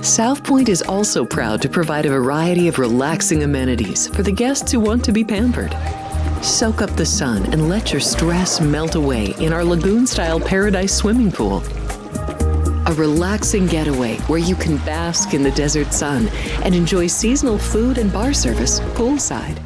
South Point is also proud to provide a variety of relaxing amenities for the guests who want to be pampered. Soak up the sun and let your stress melt away in our lagoon-style paradise swimming pool. A relaxing getaway where you can bask in the desert sun and enjoy seasonal food and bar service poolside.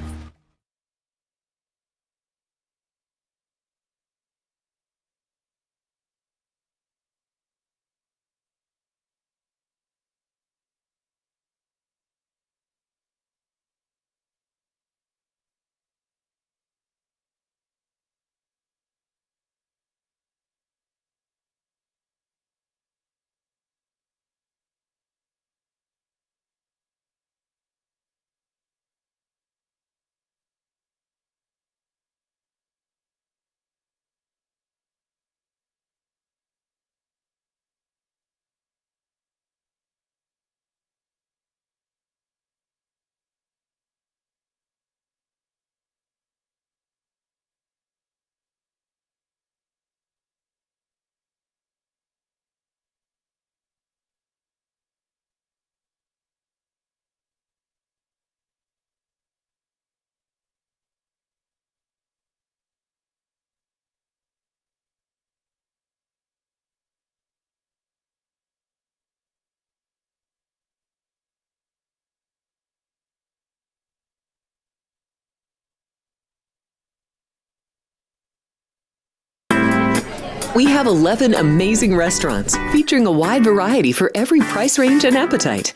We have 11 amazing restaurants featuring a wide variety for every price range and appetite.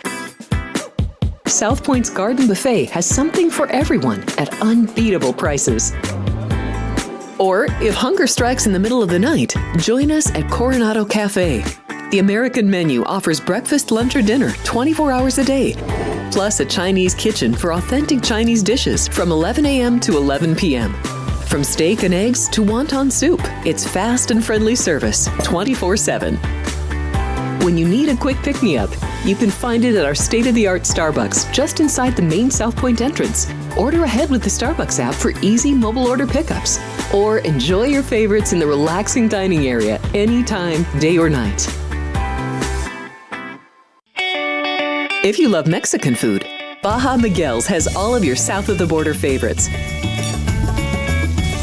South Point's Garden Buffet has something for everyone at unbeatable prices. Or, if hunger strikes in the middle of the night, join us at Coronado Cafe. The American menu offers breakfast, lunch, or dinner 24 hours a day, plus a Chinese kitchen for authentic Chinese dishes from 11 a.m. to 11 p.m. From steak and eggs to wonton soup, it's fast and friendly service 24/7. When you need a quick pick-me-up, you can find it at our state-of-the-art Starbucks just inside the main South Point entrance. Order ahead with the Starbucks app for easy mobile order pickups. Or enjoy your favorites in the relaxing dining area anytime, day or night. If you love Mexican food, Baja Miguel's has all of your south-of-the-border favorites.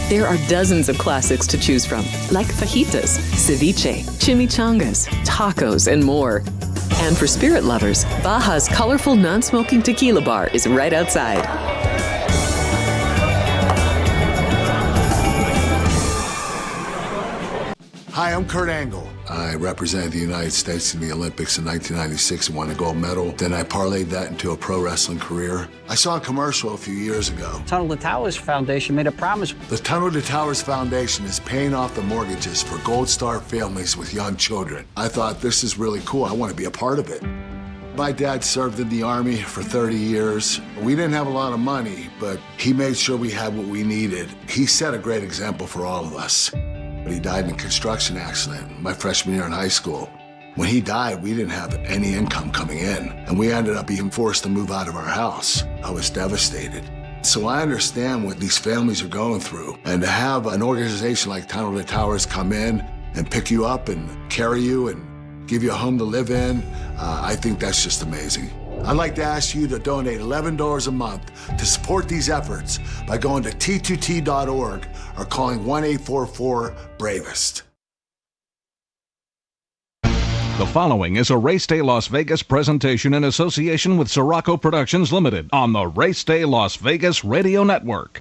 There are dozens of classics to choose from, like fajitas, ceviche, chimichangas, tacos, and more. And for spirit lovers, Baja's colorful non-smoking tequila bar is right outside. Hi, I'm Kurt Angle. I represented the United States in the Olympics in 1996 and won a gold medal. Then I parlayed that into a pro wrestling career. I saw a commercial a few years ago. Tunnel to Towers Foundation made a promise. The Tunnel to Towers Foundation is paying off the mortgages for Gold Star families with young children. I thought, this is really cool. I want to be a part of it. My dad served in the Army for 30 years. We didn't have a lot of money, but he made sure we had what we needed. He set a great example for all of us. He died in a construction accident my freshman year in high school. When he died, we didn't have any income coming in, and we ended up being forced to move out of our house. I was devastated. So I understand what these families are going through, and to have an organization like Tunnel to Towers come in and pick you up and carry you and give you a home to live in, I think that's just amazing. I'd like to ask you to donate $11 a month to support these efforts by going to t2t.org or calling 1-844-BRAVEST. The following is a Race Day Las Vegas presentation in association with Siraco Productions Limited on the Race Day Las Vegas Radio Network.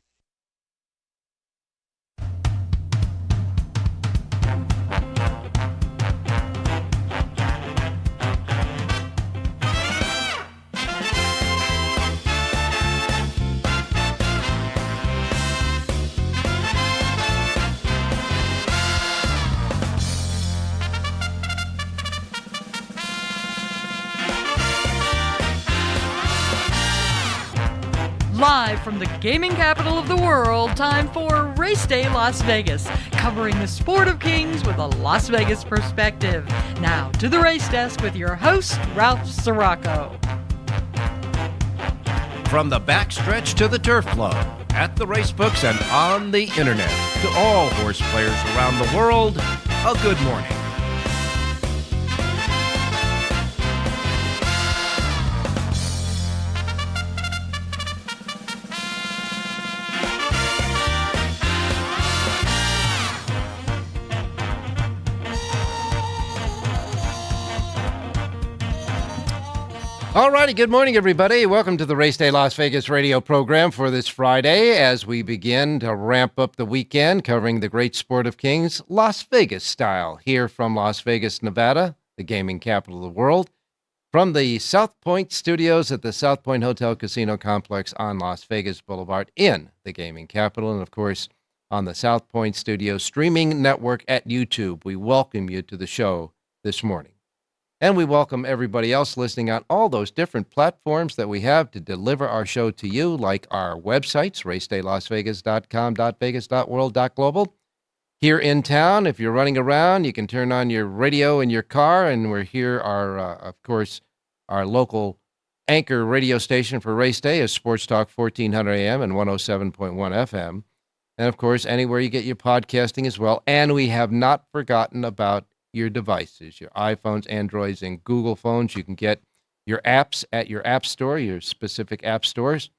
Live from the gaming capital of the world, time for Race Day Las Vegas, covering the sport of kings with a Las Vegas perspective. Now to the race desk with your host, Ralph Siraco. From the backstretch to the turf club, at the race books and on the internet, to all horse players around the world, a good morning. All righty, good morning, everybody. Welcome to the Race Day Las Vegas radio program for this Friday as we begin to ramp up the weekend covering the great sport of kings, Las Vegas style, here from Las Vegas, Nevada, the gaming capital of the world, from the South Point studios at the South Point Hotel Casino Complex on Las Vegas Boulevard in the gaming capital, and of course on the South Point Studios streaming network at YouTube. We welcome you to the show this morning. And we welcome everybody else listening on all those different platforms that we have to deliver our show to you, like our websites, racedaylasvegas.com.vegas.world.global. Here in town, if you're running around, you can turn on your radio in your car, and we're here, of course, our local anchor radio station for Race Day is Sports Talk 1400 AM and 107.1 FM. And, of course, anywhere you get your podcasting as well. And we have not forgotten about your devices, your iPhones, Androids, and Google phones. You can get your apps at your app store, your specific app stores.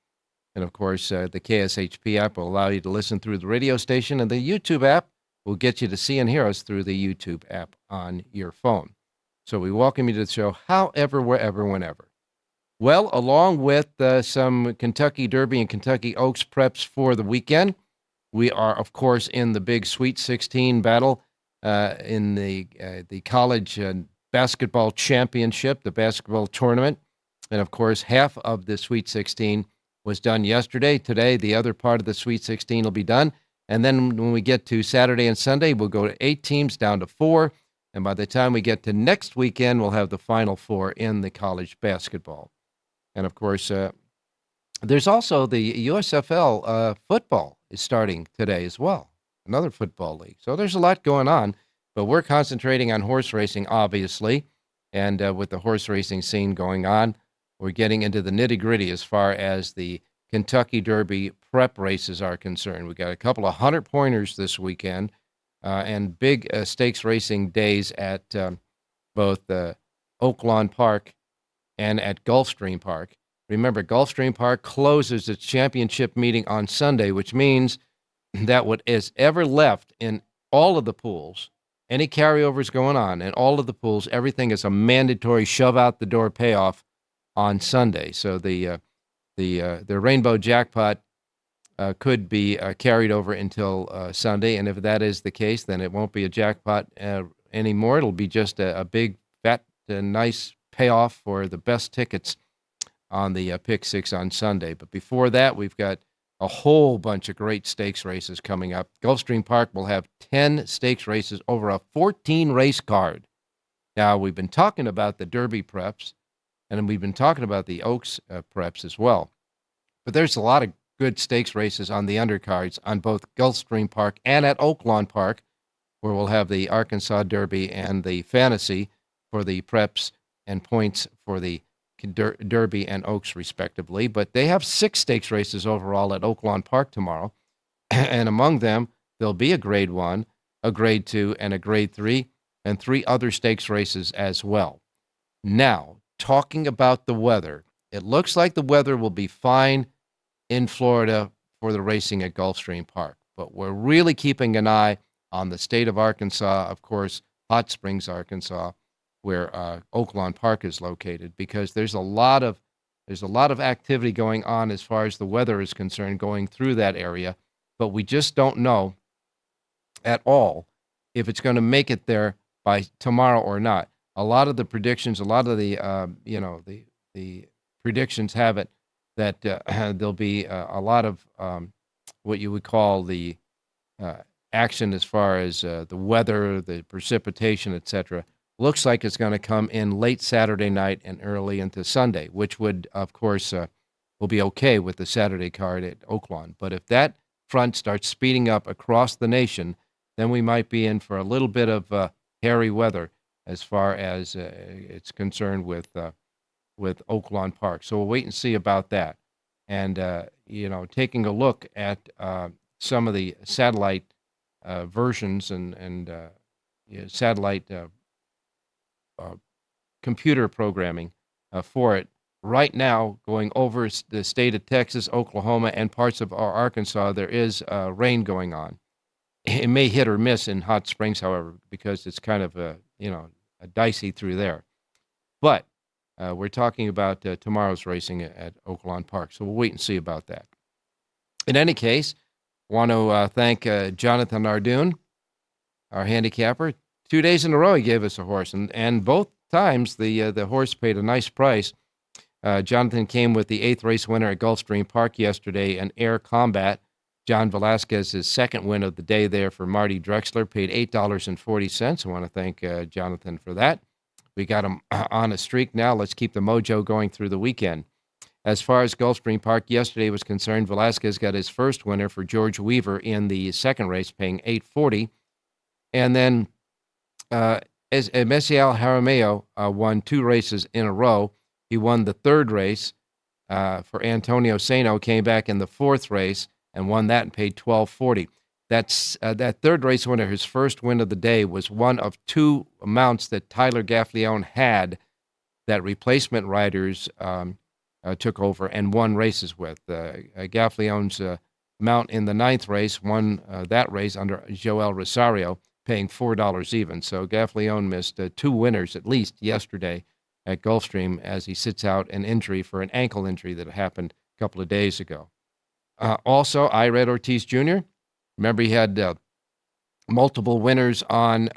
And, of course, the KSHP app will allow you to listen through the radio station, and the YouTube app will get you to see and hear us through the YouTube app on your phone. So we welcome you to the show, however, wherever, whenever. Well, along with some Kentucky Derby and Kentucky Oaks preps for the weekend, we are, of course, in the big Sweet 16 battle in the college basketball championship, the basketball tournament. And, of course, half of the Sweet 16 was done yesterday. Today, the other part of the Sweet 16 will be done. And then when we get to Saturday and Sunday, we'll go to 8 teams down to 4. And by the time we get to next weekend, we'll have the final 4 in the college basketball. And, of course, there's also the USFL football is starting today as well. Another football league. So there's a lot going on, but we're concentrating on horse racing, obviously. And with the horse racing scene going on, we're getting into the nitty-gritty as far as the Kentucky Derby prep races are concerned. We got a couple of 100-pointers this weekend and big stakes racing days at both Oaklawn Park and at Gulfstream Park. Remember, Gulfstream Park closes its championship meeting on Sunday, which means that what is ever left in all of the pools, any carryovers going on in all of the pools, everything is a mandatory shove-out-the-door payoff on Sunday. So the rainbow jackpot could be carried over until Sunday, and if that is the case, then it won't be a jackpot anymore. It'll be just a big, fat, nice payoff for the best tickets on the Pick 6 on Sunday. But before that, we've got a whole bunch of great stakes races coming up. Gulfstream Park will have 10 stakes races over a 14-race card. Now, we've been talking about the Derby preps, and we've been talking about the Oaks preps as well. But there's a lot of good stakes races on the undercards on both Gulfstream Park and at Oaklawn Park, where we'll have the Arkansas Derby and the Fantasy for the preps and points for the Derby and Oaks, respectively. But they have 6 stakes races overall at Oaklawn Park tomorrow. And among them, there'll be a Grade 1, a Grade 2, and a Grade 3, and 3 other stakes races as well. Now, talking about the weather, it looks like the weather will be fine in Florida for the racing at Gulfstream Park. But we're really keeping an eye on the state of Arkansas, of course, Hot Springs, Arkansas, where Oaklawn Park is located, because there's a lot of activity going on as far as the weather is concerned going through that area, but we just don't know at all if it's going to make it there by tomorrow or not. A lot of the predictions, a lot of the the predictions have it that there'll be a lot of what you would call the action as far as the weather, the precipitation, etc. Looks like it's going to come in late Saturday night and early into Sunday, which would, of course, will be okay with the Saturday card at Oaklawn. But if that front starts speeding up across the nation, then we might be in for a little bit of hairy weather as far as it's concerned with Oaklawn Park. So we'll wait and see about that. And, taking a look at some of the satellite versions and satellite computer programming for it. Right now, going over the state of Texas, Oklahoma, and parts of Arkansas, there is rain going on. It may hit or miss in Hot Springs, however, because it's kind of dicey through there. But We're talking about tomorrow's racing at Oaklawn Park, so we'll wait and see about that. In any case, want to thank Jonathan Ardoon, our handicapper. 2 days in a row he gave us a horse, and both times the horse paid a nice price. Jonathan came with the 8th race winner at Gulfstream Park yesterday, an Air Combat. John Velasquez's second win of the day there for Marty Drexler, paid $8.40. I want to thank Jonathan for that. We got him on a streak now. Let's keep the mojo going through the weekend. As far as Gulfstream Park yesterday was concerned, Velasquez got his first winner for George Weaver in the second race, paying $8.40. And then Mesial Jaramillo won 2 races in a row. He won the third race for Antonio Sano, came back in the 4th race and won that and paid $12.40. That third race winner, his first win of the day, was one of 2 mounts that Tyler Gaffalione had that replacement riders took over and won races with. Gaffalione's mount in the 9th race won that race under Joel Rosario, paying $4 even. So Gaffalione missed 2 winners at least yesterday at Gulfstream as he sits out an injury for an ankle injury that happened a couple of days ago. Also, Ired Ortiz Jr., remember he had multiple winners on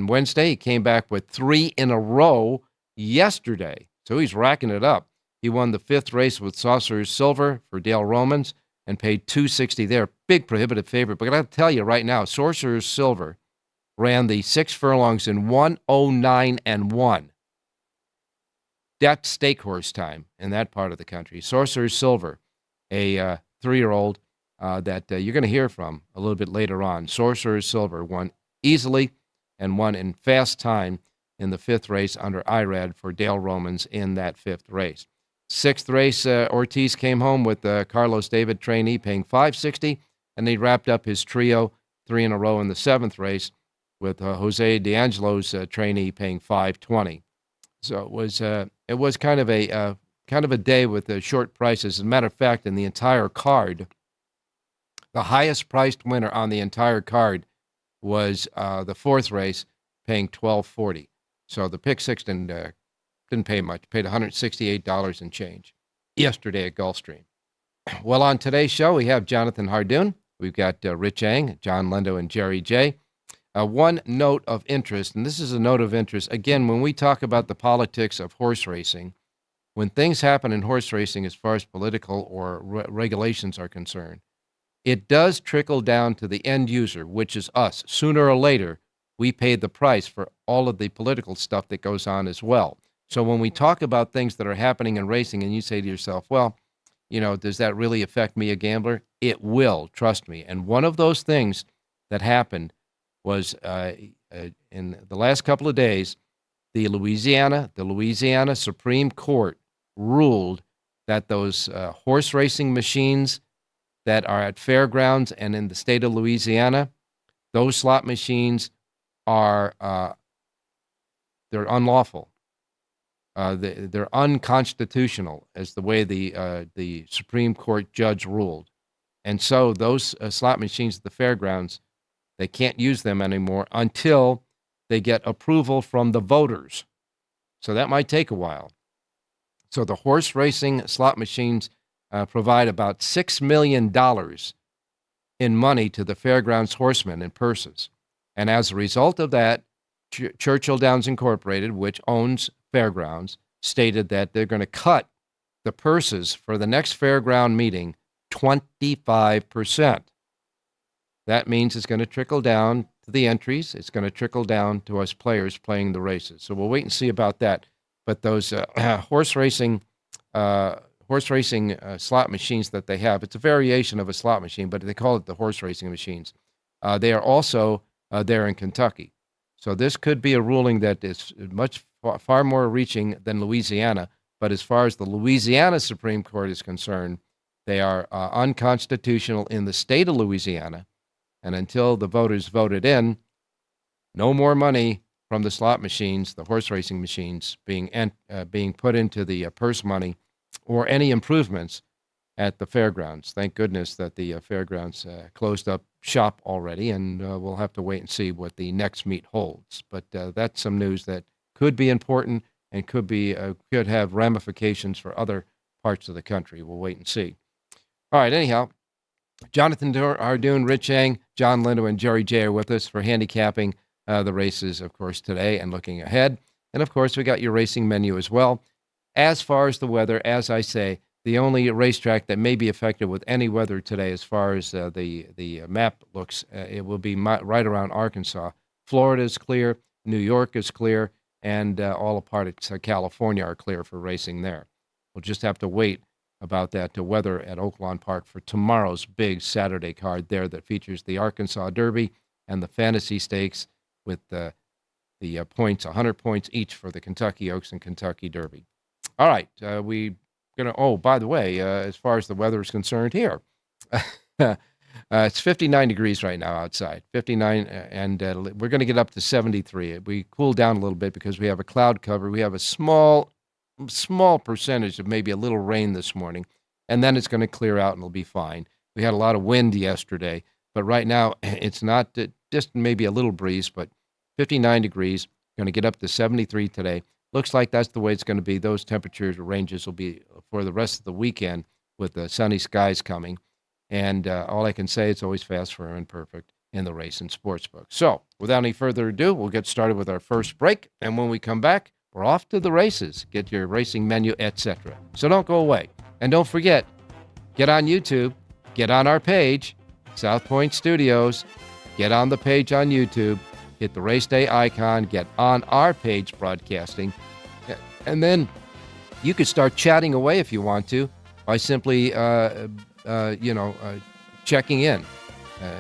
Wednesday. He came back with 3 in a row yesterday, so he's racking it up. He won the 5th race with Saucer's Silver for Dale Romans and paid $2.60 there. Big prohibitive favorite, but I got to tell you right now, Saucer's Silver ran the 6 furlongs in 1:09.1. That's stake horse time in that part of the country. Sorcerer's Silver, a 3-year-old that you're going to hear from a little bit later on. Sorcerer's Silver won easily and won in fast time in the 5th race under IRAD for Dale Romans in that 5th race. 6th race, Ortiz came home with Carlos David trainee paying $5.60, and he wrapped up his trio 3 in a row in the 7th race with Jose D'Angelo's trainee paying $5.20. So it was kind of a day with short prices. As a matter of fact, in the entire card, the highest priced winner on the entire card was the 4th race, paying $12.40. So the pick 6 didn't pay much. Paid $168 and change yesterday at Gulfstream. Well, on today's show, we have Jonathan Hardoon. We've got Rich Eng, John Lendo, and Jerry J. One note of interest, and this is a note of interest, again, when we talk about the politics of horse racing, when things happen in horse racing as far as political or regulations are concerned, it does trickle down to the end user, which is us. Sooner or later, we pay the price for all of the political stuff that goes on as well. So when we talk about things that are happening in racing and you say to yourself, well, does that really affect me, a gambler? It will, trust me. And one of those things that happened was in the last couple of days, the Louisiana Supreme Court ruled that those horse racing machines that are at fairgrounds and in the state of Louisiana, those slot machines are they're unlawful. They're unconstitutional, as the way the Supreme Court judge ruled. And so those slot machines at the fairgrounds, they can't use them anymore until they get approval from the voters. So that might take a while. So the horse racing slot machines provide about $6 million in money to the fairgrounds horsemen in purses. And as a result of that, Churchill Downs Incorporated, which owns fairgrounds, stated that they're going to cut the purses for the next fairground meeting 25%. That means it's going to trickle down to the entries. It's going to trickle down to us players playing the races. So we'll wait and see about that. But those horse racing slot machines that they have, it's a variation of a slot machine, but they call it the horse racing machines. They are also there in Kentucky. So this could be a ruling that is far more reaching than Louisiana. But as far as the Louisiana Supreme Court is concerned, they are unconstitutional in the state of Louisiana. And until the voters voted in, no more money from the slot machines, the horse racing machines, being put into the purse money or any improvements at the fairgrounds. Thank goodness that the fairgrounds closed up shop already, and we'll have to wait and see what the next meet holds. But that's some news that could be important, and could have ramifications for other parts of the country. We'll wait and see. All right, anyhow, Jonathan Hardoon, Rich Eng, John Lindo, and Jerry J are with us for handicapping the races, of course, today and looking ahead. And, of course, we got your racing menu as well. As far as the weather, as I say, the only racetrack that may be affected with any weather today as far as the map looks, it will be right around Arkansas. Florida is clear, New York is clear, and all a part of California are clear for racing there. We'll just have to wait about that weather at Oaklawn Park for tomorrow's big Saturday card there that features the Arkansas Derby and the Fantasy Stakes with the points, 100 points each for the Kentucky Oaks and Kentucky Derby. All right, by the way, as far as the weather is concerned here, it's 59 degrees right now outside, 59, and we're going to get up to 73. We cool down a little bit because we have a cloud cover. We have a small percentage of maybe a little rain this morning, and then it's going to clear out and it'll be fine. We had a lot of wind yesterday, but right now it's not just maybe a little breeze, but 59 degrees, going to get up to 73 today. Looks like that's the way it's going to be. Those temperature ranges will be for the rest of the weekend with the sunny skies coming. And all I can say, it's always fast, fair, and perfect in the race and sports book. So without any further ado, we'll get started with our first break. And when we come back, we're off to the races. Get your racing menu, etc. So don't go away. And don't forget, get on YouTube, get on our page, South Point Studios, get on the page on YouTube, hit the race day icon, get on our page broadcasting, and then you could start chatting away if you want to by simply, checking in.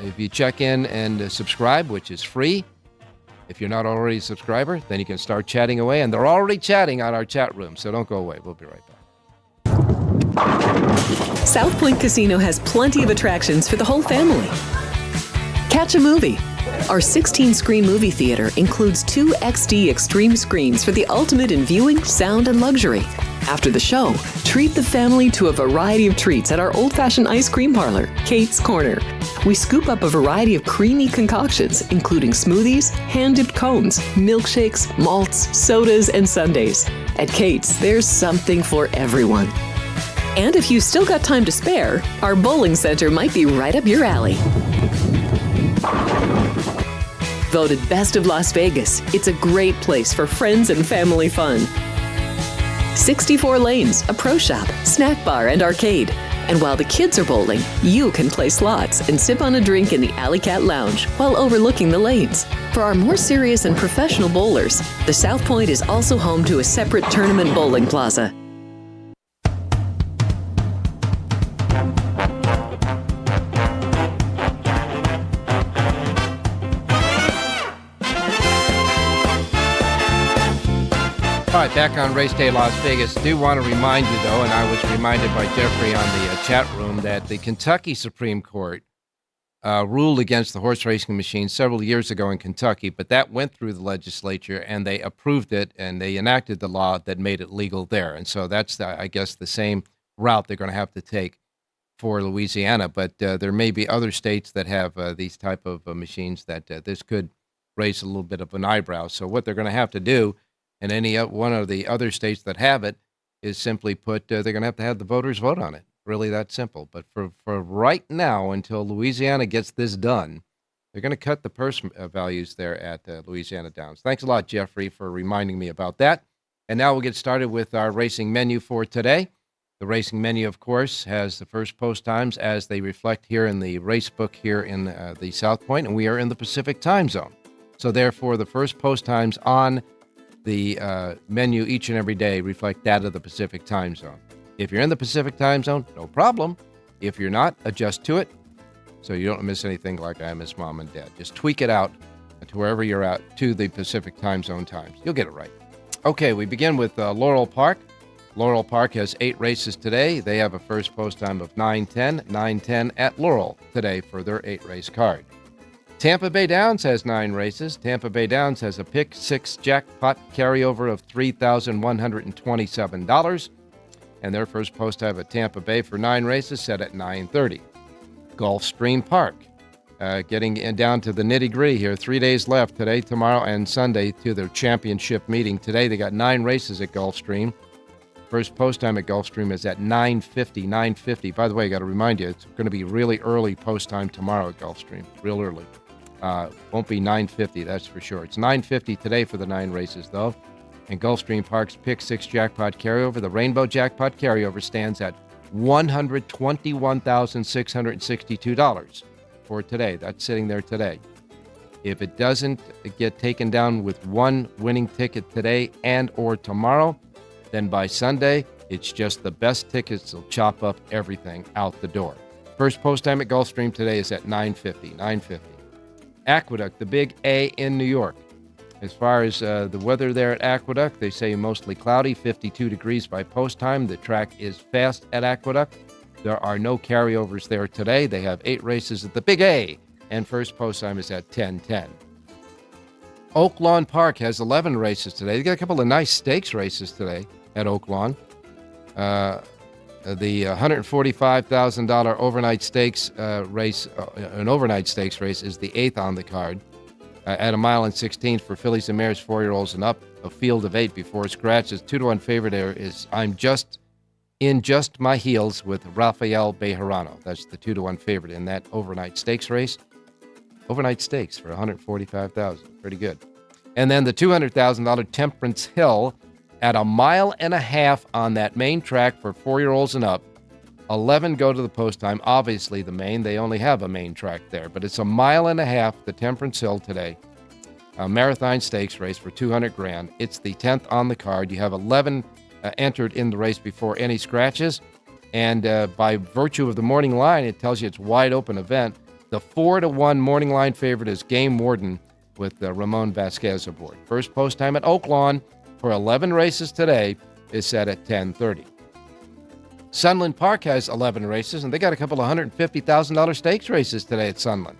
If you check in and subscribe, which is free, if you're not already a subscriber, then you can start chatting away, and they're already chatting on our chat room, so don't go away. We'll be right back. South Point Casino has plenty of attractions for the whole family. Catch a movie. Our 16-screen movie theater includes 2 XD Extreme screens for the ultimate in viewing, sound, and luxury. After the show, treat the family to a variety of treats at our old-fashioned ice cream parlor, Kate's Corner. We scoop up a variety of creamy concoctions, including smoothies, hand-dipped cones, milkshakes, malts, sodas, and sundaes. At Kate's, there's something for everyone. And if you've still got time to spare, our bowling center might be right up your alley. Voted Best of Las Vegas, it's a great place for friends and family fun. 64 lanes, a pro shop, snack bar, and arcade. And while the kids are bowling, you can play slots and sip on a drink in the Alley Cat Lounge while overlooking the lanes. For our more serious and professional bowlers, the South Point is also home to a separate tournament bowling plaza. All right, back on Race Day Las Vegas. Do want to remind you, though, and I was reminded by Jeffrey on the chat room, that the Kentucky Supreme Court ruled against the horse racing machine several years ago in Kentucky, but that went through the legislature, and they approved it, and they enacted the law that made it legal there. And so that's, I guess, the same route they're going to have to take for Louisiana. But there may be other states that have these type of machines that this could raise a little bit of an eyebrow. So what they're going to have to do, and any one of the other states that have it, is simply put, they're going to have the voters vote on it. Really that simple. But for right now, until Louisiana gets this done, they're going to cut the purse values there at Louisiana Downs. Thanks a lot, Jeffrey, for reminding me about that. And now we'll get started with our racing menu for today. The racing menu, of course, has the first post times as they reflect here in the race book here in the South Point, and we are in the Pacific time zone. So therefore, the first post times on the menu each and every day reflect that of the Pacific time zone. If you're in the Pacific time zone, no problem. If you're not, adjust to it so you don't miss anything like I miss mom and dad. Just tweak it out to wherever you're at to the Pacific time zone times. You'll get it right. Okay, we begin with Laurel Park. Laurel Park has 8 races today. They have a first post time of 9:10. 9:10 at Laurel today for their 8-race card. Tampa Bay Downs has 9 races. Tampa Bay Downs has a pick 6 jackpot carryover of $3,127. And their first post time at Tampa Bay for 9 races set at 9:30. Gulfstream Park Getting down to the nitty-gritty here. 3 days left, today, tomorrow, and Sunday to their championship meeting. Today they got 9 races at Gulfstream. First post time at Gulfstream is at 9:50. By the way, I got to remind you, it's going to be really early post time tomorrow at Gulfstream. Real early. Won't be 9:50, that's for sure. It's 9:50 today for the 9 races, though. And Gulfstream Park's Pick 6 Jackpot Carryover, the Rainbow Jackpot Carryover, stands at $121,662 for today. That's sitting there today. If it doesn't get taken down with one winning ticket today and or tomorrow, then by Sunday, it's just the best tickets will chop up everything out the door. First post time at Gulfstream today is at 9:50. Aqueduct, the big A in New York. As far as the weather there at Aqueduct, they say mostly cloudy, 52 degrees by post time. The track is fast at Aqueduct. There are no carryovers there today. They have 8 races at the big A, and first post time is at 10:10. Oak Lawn Park has 11 races today. They got a couple of nice stakes races today at Oak Lawn. The $145,000 overnight stakes race, an overnight stakes race, is the 8th on the card. At 1.16 for fillies and mares, 4-year-olds and up, a field of 8 before scratches. 2-1 favorite there is I'm Just in Just My Heels with Rafael Bejarano. That's the 2-1 favorite in that overnight stakes race. Overnight stakes for $145,000. Pretty good. And then the $200,000 Temperance Hill at 1.5 miles on that main track for 4-year-olds and up. 11 go to the post time. Obviously, the main, they only have a main track there, but it's 1.5 miles, the Temperance Hill today. A marathon stakes race for $200,000. It's the 10th on the card. You have 11 entered in the race before any scratches, and by virtue of the morning line, it tells you it's a wide open event. The 4-1 morning line favorite is Game Warden with Ramon Vasquez aboard. First post time at Oak Lawn for 11 races today is set at 10:30. Sunland Park has 11 races, and they got a couple of $150,000 stakes races today at Sunland.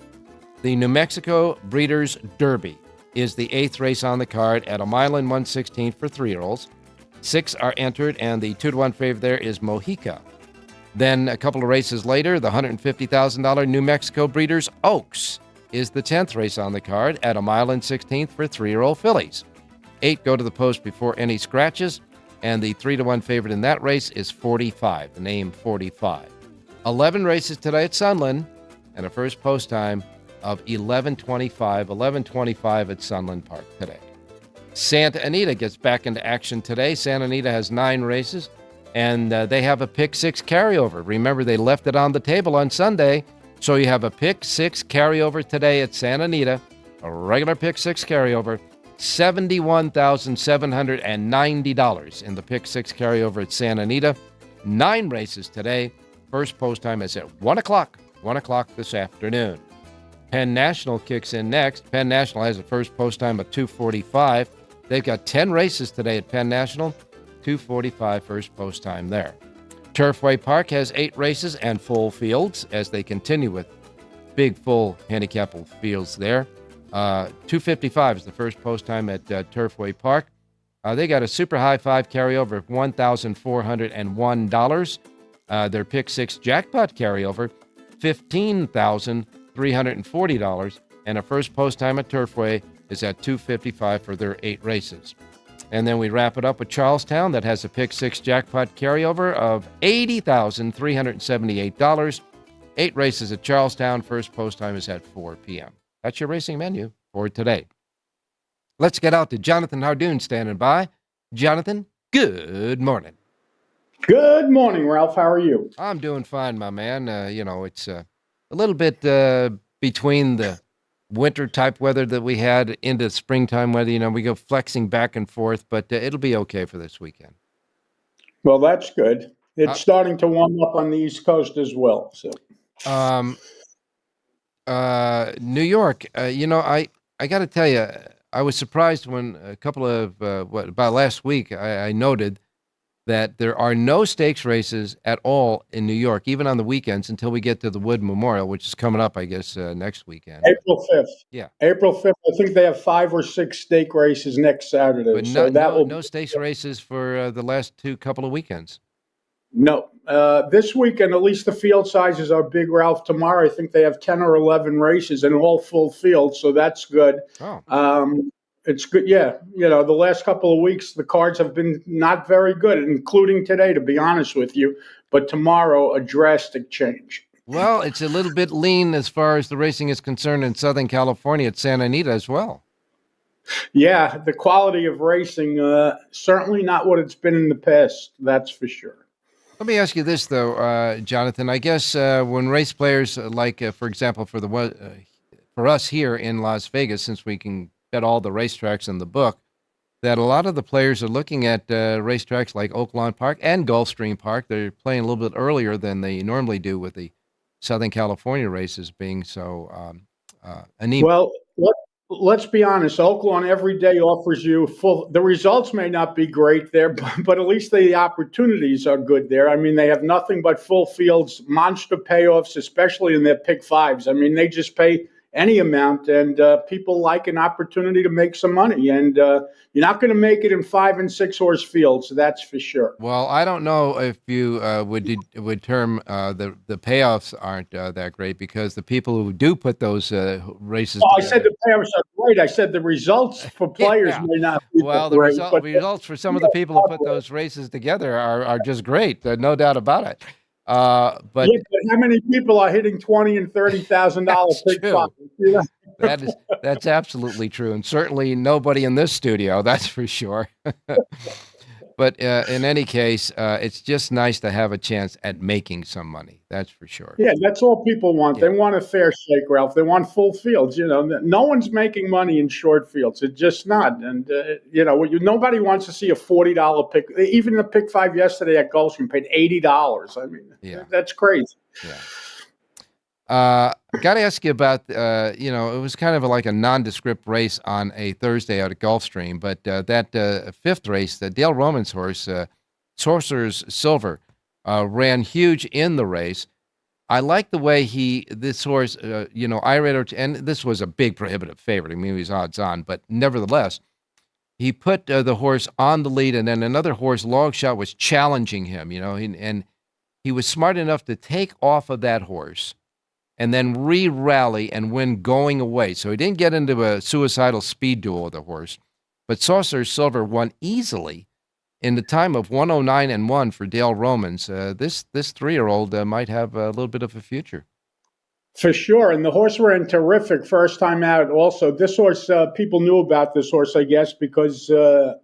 The New Mexico Breeders' Derby is the 8th race on the card at 1.16 for 3-year-olds. 6 are entered, and the 2-1 favorite there is Mojica. Then a couple of races later, the $150,000 New Mexico Breeders' Oaks is the 10th race on the card at 1.16 for 3-year-old fillies. 8 go to the post before any scratches, and the 3-1 favorite in that race is 45, the name 45. 11 races today at Sunland, and a first post time of 11:25 at Sunland Park today. Santa Anita gets back into action today. Santa Anita has 9 races, and they have a Pick 6 carryover. Remember, they left it on the table on Sunday, so you have a Pick 6 carryover today at Santa Anita, a regular Pick 6 carryover, $71,790 in the Pick 6 carryover at Santa Anita. 9 races today. First post time is at 1 o'clock this afternoon. Penn National kicks in next. Penn National has a first post time of 2:45. They've got 10 races today at Penn National. 2:45 first post time there. Turfway Park has 8 races and full fields as they continue with big full handicapable fields there. 2:55 is the first post time at Turfway Park. They got a super high 5 carryover of $1,401. Their Pick 6 jackpot carryover, $15,340. And a first post time at Turfway is at 2:55 for their 8 races. And then we wrap it up with Charlestown that has a Pick 6 jackpot carryover of $80,378. 8 races at Charlestown. First post time is at 4 p.m. That's your racing menu for today. Let's get out to Jonathan Hardoon standing by. Jonathan, good morning. Good morning, Ralph. How are you? I'm doing fine, my man. It's a little bit between the winter-type weather that we had into springtime weather. We go flexing back and forth, but it'll be okay for this weekend. Well, that's good. It's starting to warm up on the East Coast as well. So, New York, I got to tell you, I was surprised when a couple of, about last week, I noted that there are no stakes races at all in New York, even on the weekends, until we get to the Wood Memorial, which is coming up, I guess, next weekend. April 5th. Yeah. April 5th. I think they have 5 or 6 stake races next Saturday. But no stakes races for the last couple of weekends. No. This weekend, at least the field sizes are big, Ralph. Tomorrow, I think they have 10 or 11 races and all full field, so that's good. Oh. It's good. Yeah. The last couple of weeks, the cards have been not very good, including today, to be honest with you. But tomorrow, a drastic change. Well, it's a little bit lean as far as the racing is concerned in Southern California at Santa Anita as well. Yeah, the quality of racing, certainly not what it's been in the past, that's for sure. Let me ask you this, though, Jonathan. I guess when race players, for example, for us here in Las Vegas, since we can bet all the racetracks in the book, that a lot of the players are looking at racetracks like Oaklawn Park and Gulfstream Park. They're playing a little bit earlier than they normally do with the Southern California races being so anemic. Well, let's be honest. Oaklawn every day offers you full. The results may not be great there, but at least the opportunities are good there. I mean, they have nothing but full fields, monster payoffs, especially in their pick fives. I mean, they just pay any amount, and people like an opportunity to make some money. And you're not going to make it in 5 and 6 horse fields, that's for sure. Well, I don't know if you would term the payoffs aren't that great, because the people who do put those races. I said the payoffs are great. I said the results for players may not be great. The results for some of the people who put those races together are just great, no doubt about it. But how many people are hitting $20,000 and $30,000 pick fives? That's absolutely true, and certainly nobody in this studio, that's for sure. But in any case, it's just nice to have a chance at making some money. That's for sure. Yeah, that's all people want. Yeah. They want a fair shake, Ralph. They want full fields. No one's making money in short fields. It's just not. And nobody wants to see a $40 pick. Even the pick five yesterday at Gulfstream paid $80. I mean, that's crazy. Yeah. Got to ask you about, it was kind of like a nondescript race on a Thursday out at Gulfstream, but that fifth race, the Dale Roman's horse, Sorcerer's Silver, ran huge in the race. I like the way this horse, and this was a big prohibitive favorite. I mean, he was odds on, but nevertheless, he put the horse on the lead, and then another horse, Long Shot, was challenging him, and he was smart enough to take off of that horse and then re-rally and win going away. So he didn't get into a suicidal speed duel with the horse. But Sorcerer's Silver won easily in the time of 109-1 for Dale Romans. This 3-year-old might have a little bit of a future. For sure. And the horse ran terrific first time out also. This horse, people knew about this horse, I guess, because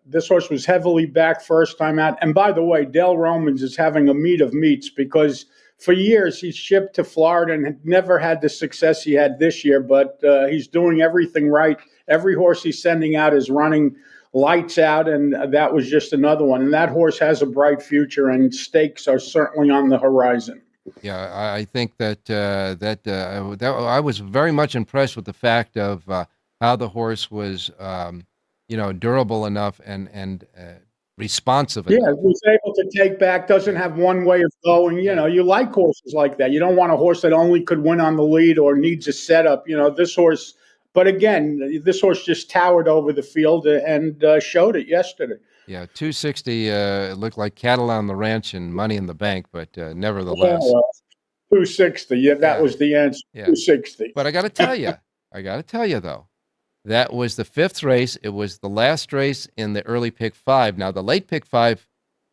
this horse was heavily backed first time out. And by the way, Dale Romans is having a meet of meets, because for years he's shipped to Florida and had never had the success he had this year, but he's doing everything right. Every horse he's sending out is running lights out, and that was just another one. And that horse has a bright future, and stakes are certainly on the horizon. Yeah, I think that I was very much impressed with the fact of how the horse was, durable enough and responsive enough. Yeah, was able to take back, doesn't have one way of going. You like horses like that. You don't want a horse that only could win on the lead or needs a setup. This horse, but again, this horse just towered over the field and showed it yesterday. Yeah, 260 looked like cattle on the ranch and money in the bank, but nevertheless. 260, that was the answer, 260. But I got to tell you, though, that was the fifth race. It was the last race in the early pick five. Now, the late pick five,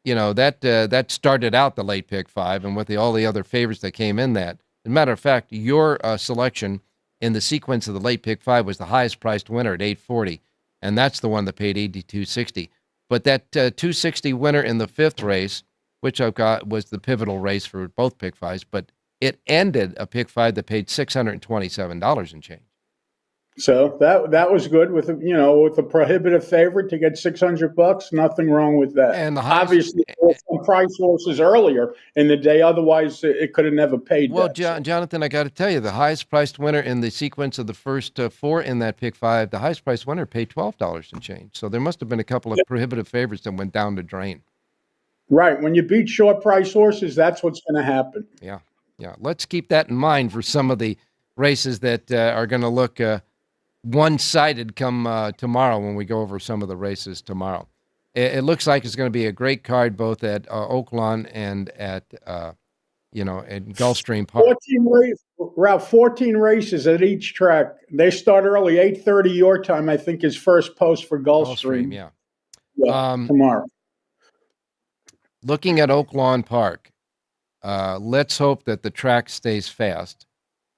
that started out the late pick five, and with all the other favorites that came in that. As a matter of fact, your selection in the sequence of the late pick five was the highest priced winner at $840, and that's the one that paid $82.60. But that 260 winner in the fifth race, which I've got, was the pivotal race for both pick fives, but it ended a pick five that paid $627 and change. So that was good with a prohibitive favorite to get $600. Nothing wrong with that. And obviously some price horses earlier in the day. Otherwise, it could have never paid. Well, Jonathan, I got to tell you, the highest priced winner in the sequence of the first four in that pick five, the highest priced winner paid $12 and change. So there must have been a couple of prohibitive favorites that went down the drain. Right. When you beat short price horses, that's what's going to happen. Yeah. Let's keep that in mind for some of the races that are going to look one-sided come tomorrow when we go over some of the races tomorrow. it looks like it's going to be a great card both at Oaklawn and at at Gulfstream Park. 14 races at each track. They start early, 8:30 your time. I think is first post for Gulfstream. Yeah. Tomorrow. Looking at Oaklawn Park, let's hope that the track stays fast.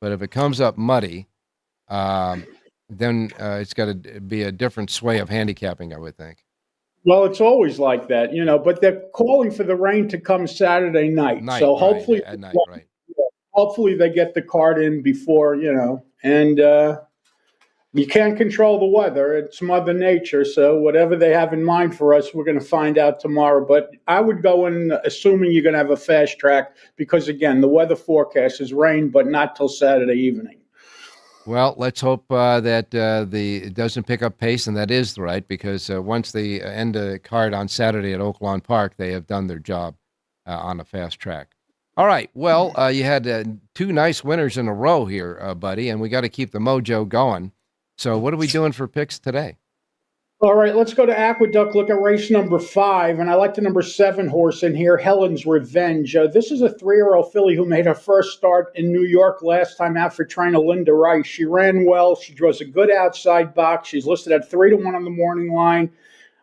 But if it comes up muddy, then it's got to be a different sway of handicapping, I would think. Well, it's always like that, but they're calling for the rain to come Saturday night. So hopefully, at night, right. Hopefully they get the card in before, and you can't control the weather. It's Mother Nature. So whatever they have in mind for us, we're going to find out tomorrow. But I would go in assuming you're going to have a fast track because, again, the weather forecast is rain, but not till Saturday evening. Well, let's hope that it doesn't pick up pace, and that is right, because once they end a card on Saturday at Oaklawn Park, they have done their job on a fast track. All right, well, you had two nice winners in a row here, buddy, and we got to keep the mojo going. So what are we doing for picks today? All right, let's go to Aqueduct, look at race number 5, and I like the number 7 horse in here, Helen's Revenge. This is a 3-year-old filly who made her first start in New York last time out for trainer Linda Rice. She ran well. She draws a good outside box. She's listed at 3-1 on the morning line.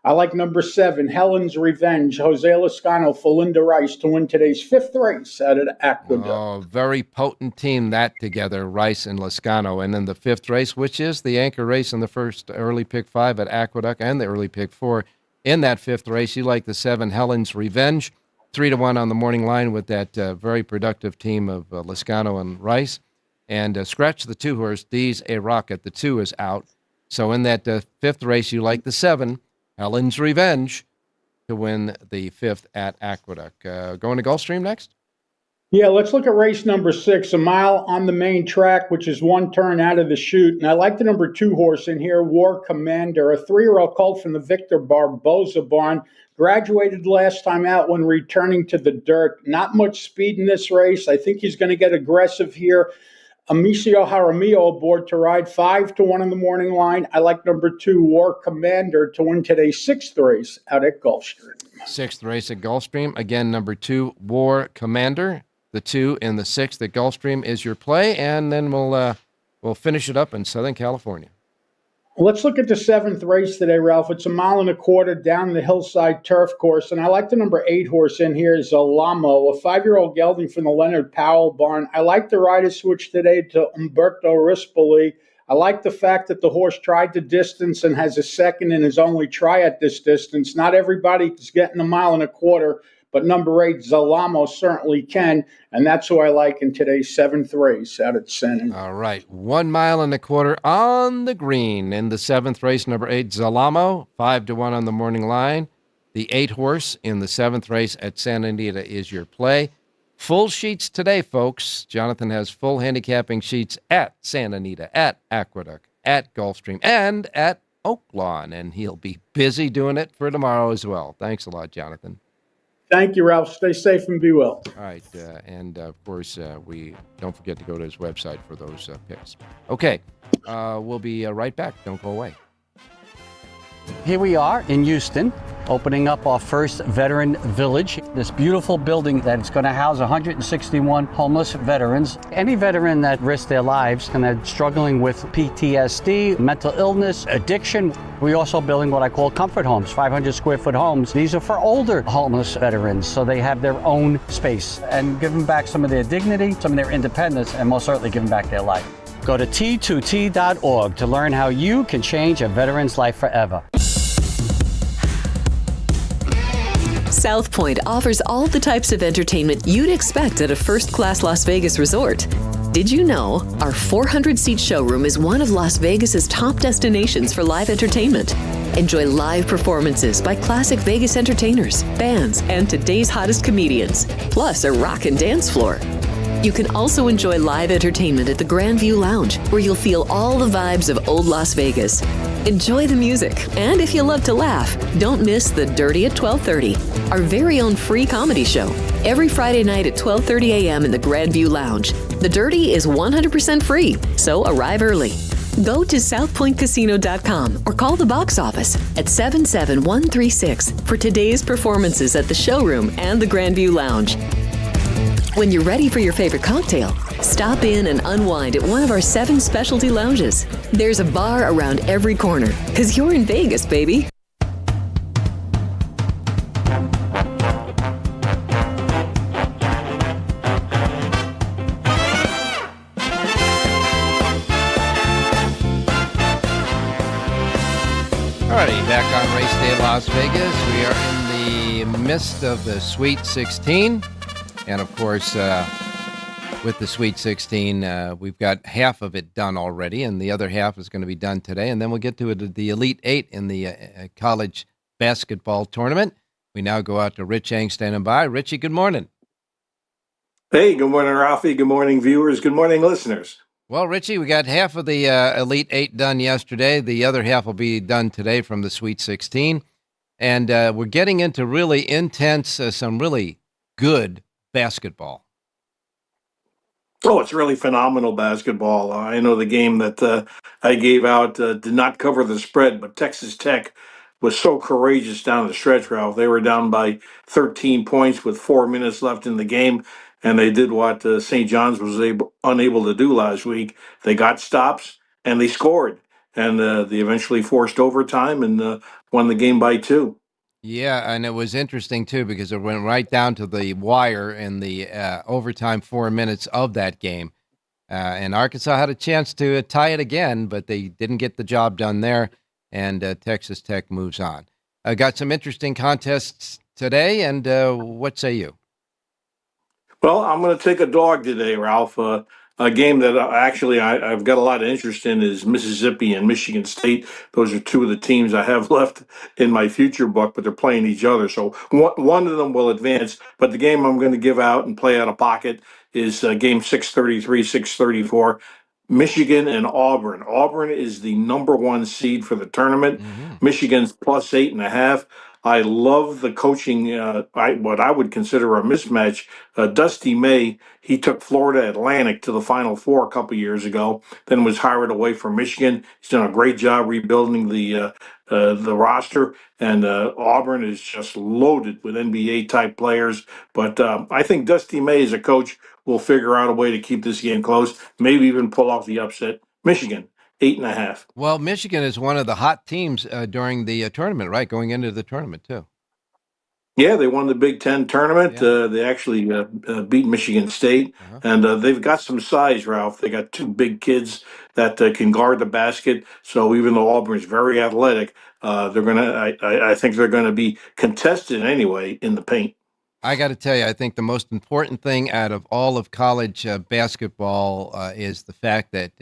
I like number 7, Helen's Revenge, Jose Lascano for Linda Rice to win today's 5th race out at Aqueduct. Oh, very potent team that together, Rice and Lascano. And then the 5th race, which is the anchor race in the first early pick 5 at Aqueduct and the early pick 4 in that 5th race. You like the 7, Helen's Revenge, 3-1 on the morning line with that very productive team of Lascano and Rice. And scratch the 2 horse, D's a Rocket. The 2 is out. So in that 5th race, you like the 7, Helen's Revenge, to win the 5th at Aqueduct. Going to Gulfstream next? Yeah, let's look at race number 6, a mile on the main track, which is 1 turn out of the chute. And I like the number 2 horse in here, War Commander, a 3-year-old colt from the Victor Barboza barn. Graduated last time out when returning to the dirt. Not much speed in this race. I think he's going to get aggressive here. Amicio Jaramillo aboard to ride, 5-1 on the morning line. I like number 2, War Commander, to win today's 6th race out at Gulfstream. 6th race at Gulfstream. Again, number 2, War Commander. The 2 and the 6th at Gulfstream is your play, and then we'll finish it up in Southern California. Let's look at the 7th race today, Ralph. It's a 1.25 miles down the hillside turf course, and I like the number 8 horse in here, Zalamo, a 5-year-old gelding from the Leonard Powell barn. I like the rider switch today to Umberto Rispoli. I like the fact that the horse tried the distance and has a second in his only try at this distance. Not everybody is getting a 1.25 miles, but number 8, Zalamo, certainly can, and that's who I like in today's 7th race out at Senate. All right, 1.25 miles on the green in the 7th race, number 8, Zalamo, 5-1 on the morning line. The 8 horse in the 7th race at Santa Anita is your play. Full sheets today, folks. Jonathan has full handicapping sheets at Santa Anita, at Aqueduct, at Gulfstream, and at Oaklawn, and he'll be busy doing it for tomorrow as well. Thanks a lot, Jonathan. Thank you, Ralph. Stay safe and be well. All right. And, of course, we don't forget to go to his website for those picks. Okay. We'll be right back. Don't go away. Here we are in Houston, opening up our first veteran village. This beautiful building that is going to house 161 homeless veterans. Any veteran that risks their lives and they're struggling with PTSD, mental illness, addiction. We're also building what I call comfort homes, 500 square foot homes. These are for older homeless veterans, so they have their own space and give them back some of their dignity, some of their independence, and most certainly give them back their life. Go to T2T.org to learn how you can change a veteran's life forever. South Point offers all the types of entertainment you'd expect at a first-class Las Vegas resort. Did you know our 400-seat showroom is one of Las Vegas's top destinations for live entertainment? Enjoy live performances by classic Vegas entertainers, bands, and today's hottest comedians, plus a rock and dance floor. You can also enjoy live entertainment at the Grand View Lounge, where you'll feel all the vibes of old Las Vegas. Enjoy the music, and if you love to laugh, don't miss The Dirty at 12:30, our very own free comedy show. Every Friday night at 12:30 a.m. in the Grand View Lounge. The Dirty is 100% free, so arrive early. Go to southpointcasino.com or call the box office at 77136 for today's performances at the showroom and the Grandview Lounge. When you're ready for your favorite cocktail, stop in and unwind at one of our 7 specialty lounges. There's a bar around every corner, because you're in Vegas, baby. Alrighty, back on Race Day Las Vegas. We are in the midst of the Sweet 16. And of course, with the Sweet 16, we've got half of it done already, and the other half is going to be done today. And then we'll get to the Elite Eight in the college basketball tournament. We now go out to Rich Eng standing by. Richie, good morning. Hey, good morning, Ralphie. Good morning, viewers. Good morning, listeners. Well, Richie, we got half of the Elite Eight done yesterday. The other half will be done today from the Sweet 16. And we're getting into really intense, some really good basketball. Oh, it's really phenomenal basketball. I know the game that I gave out did not cover the spread, but Texas Tech was so courageous down the stretch, Ralph. They were down by 13 points with 4 minutes left in the game, and they did what St. John's was unable to do last week. They got stops, and they scored, and they eventually forced overtime and won the game by 2. Yeah, and it was interesting, too, because it went right down to the wire in the overtime 4 minutes of that game. And Arkansas had a chance to tie it again, but they didn't get the job done there, and Texas Tech moves on. Got some interesting contests today, and what say you? Well, I'm going to take a dog today, Ralph. A game that I've got a lot of interest in is Mississippi and Michigan State. Those are two of the teams I have left in my future book, but they're playing each other. So one of them will advance, but the game I'm going to give out and play out of pocket is game 633, 634. Michigan and Auburn. Auburn is the number 1 seed for the tournament. Mm-hmm. Michigan's plus 8.5. I love the coaching, what I would consider a mismatch. Dusty May, he took Florida Atlantic to the Final Four a couple years ago, then was hired away from Michigan. He's done a great job rebuilding the roster, and Auburn is just loaded with NBA-type players. But I think Dusty May, as a coach, will figure out a way to keep this game close, maybe even pull off the upset. Michigan, 8.5. Well, Michigan is one of the hot teams during the tournament, right? Going into the tournament, too. Yeah, they won the Big Ten tournament. Yeah. They actually beat Michigan State, and they've got some size, Ralph. They got 2 big kids that can guard the basket. So even though Auburn's very athletic, they're gonna. I think they're gonna be contested anyway in the paint. I got to tell you, I think the most important thing out of all of college basketball is the fact that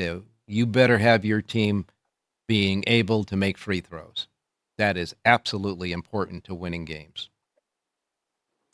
you better have your team being able to make free throws. That is absolutely important to winning games.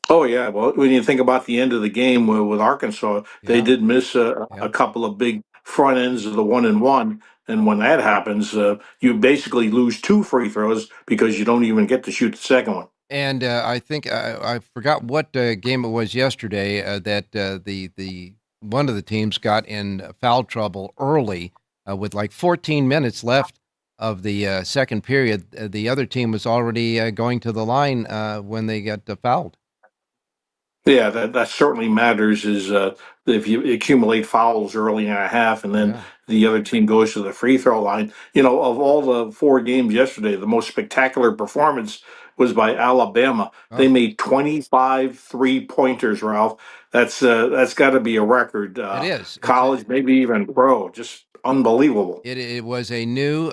Oh yeah, well, when you think about the end of the game with Arkansas, they Yeah. did miss Yeah. a couple of big front ends of the 1-and-1, and when that happens, you basically lose 2 free throws because you don't even get to shoot the second one. And I think I forgot what game it was yesterday that the one of the teams got in foul trouble early with like 14 minutes left of the second period. The other team was already going to the line when they got fouled. Yeah, that certainly matters. Is if you accumulate fouls early in a half, and then the other team goes to the free throw line. You know, of all the 4 games yesterday, the most spectacular performance was by Alabama. They made 25 3-pointers, Ralph. That's got to be a record. It is. College, maybe even pro. Just unbelievable. It was a new